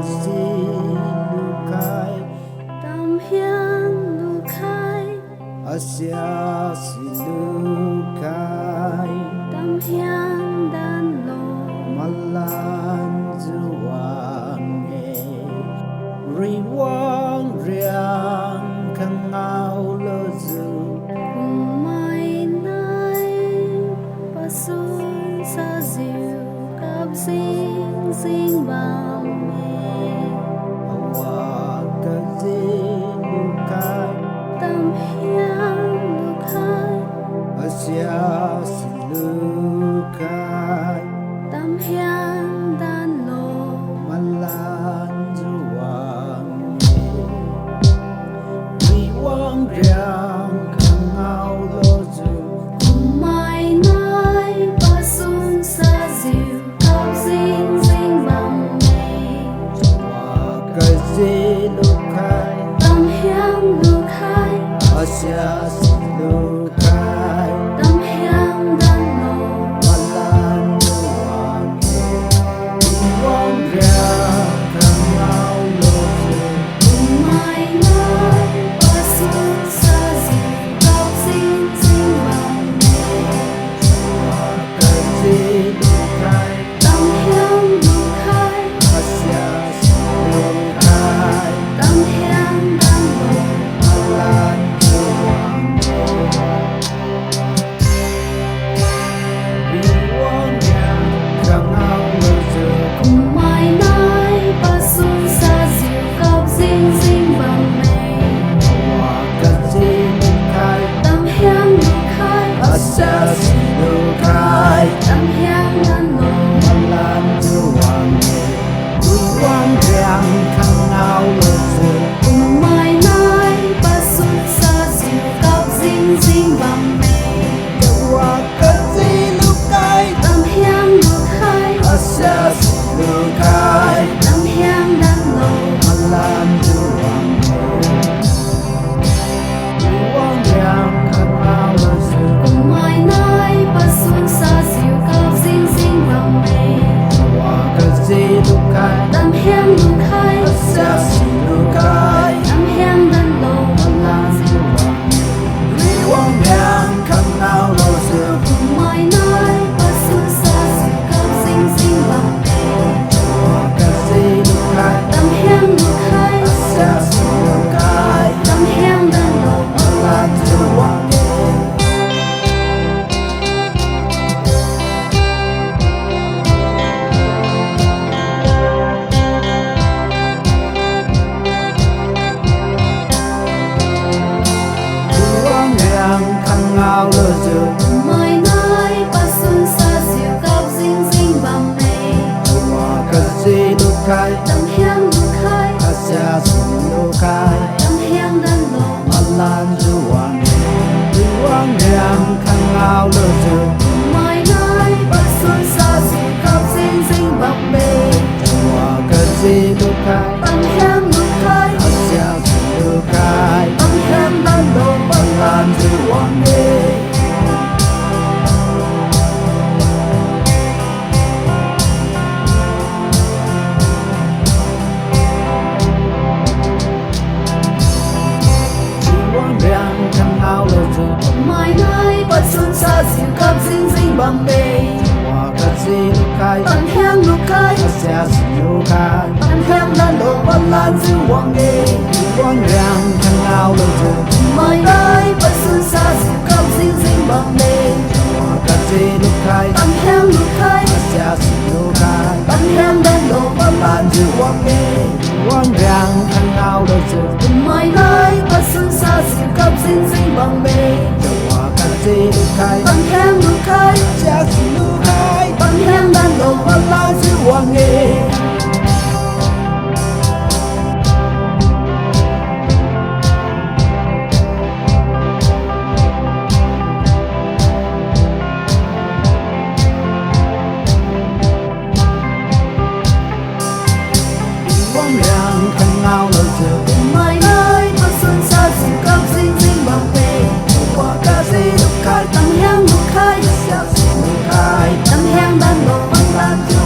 lukai tam hiang lukai Asia silukai tam hiang dan lo Malan juang Riwang riang Kang ngao lo zu mai nai pasun sa diu cặp xinh xinh bao mê Awa ka lukai tam hiang lukai Asia silukai tam hiang dan lo Malan juang Riwang riang Kang ngao lo zu mai nai pasun sa diu cặp xinh xinh bao mê lukai tam hiang lukai Asia silukai tam hiang dan lo Malan juang Riwang riang Kang ngao lo zu mai nai pasun sa diu cặp xinh xinh bao mê lukai tam hiang lukai Asia silukai tam hiang dan lo Malan juang Riwang riang Kang ngao lo zu mai nai pasun sa diu cặp xinh xinh bao mê lukai tam hiang lukai Asia silukai tam hiang dan lo Malan juang Riwang riang Kang ngao lo zu mai nai pasun sa diu cặp xinh xinh bao mê lukai tam hiang lukai Asia silukai tam hiang dan lo Malan juang Riwang riang Kang ngao lo zu mai nai pasun sa diu cặp xinh xinh bao mê lukai tam hiang lukai Asia silukai tam hiang dan lo Malan juang Riwang riang Kang ngao lo zu mai nai pasun sa diu cặp xinh xinh bao mê lukai tam hiang lukai Asia silukai tam hiang dan lo Malan juang Riwang riang Kang ngao lo zu mai nai pasun sa diu cặp xinh xinh bao mê lukai tam hiang lukai Asia silukai tam hiang dan lo Malan juang Riwang riang Kang ngao lo zu mai nai pasun sa diu cặp xinh xinh bao mê lukai tam hiang lukai Asia silukai tam hiang dan lo Malan juang Riwang riang Kang ngao lo zu mai nai pasun sa diu cặp xinh xinh bao mê lukai tam hiang lukai Asia silukai tam hiang dan lo Malan juang Riwang riang Kang ngao lo zu mai nai pasun sa diu cặp xinh xinh bao mê lukai tam hiang lukai Asia silukai tam hiang dan lo Malan juang Riwang riang Kang ngao lo zu mai nai pasun sa diu cặp xinh xinh bao mê lukai tam hiang lukai Asia silukai tam hiang dan lo Malan juang Riwang riang Kang ngao lo zu mai nai pasun sa diu cặp xinh xinh bao mê lukai tam hiang lukai Asia silukai tam hiang dan lo Malan juang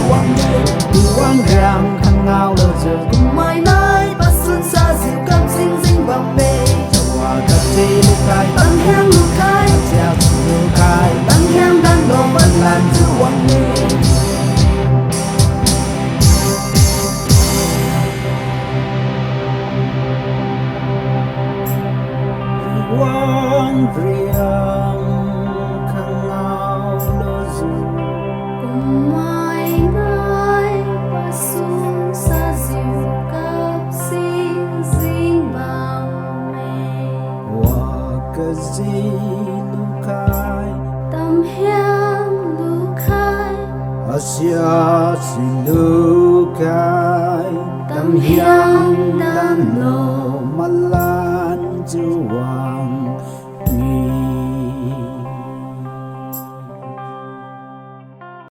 cái gì lu khai tâm hiang lu khai Asia si lu khai tâm hiang dan dan lo lo malan juang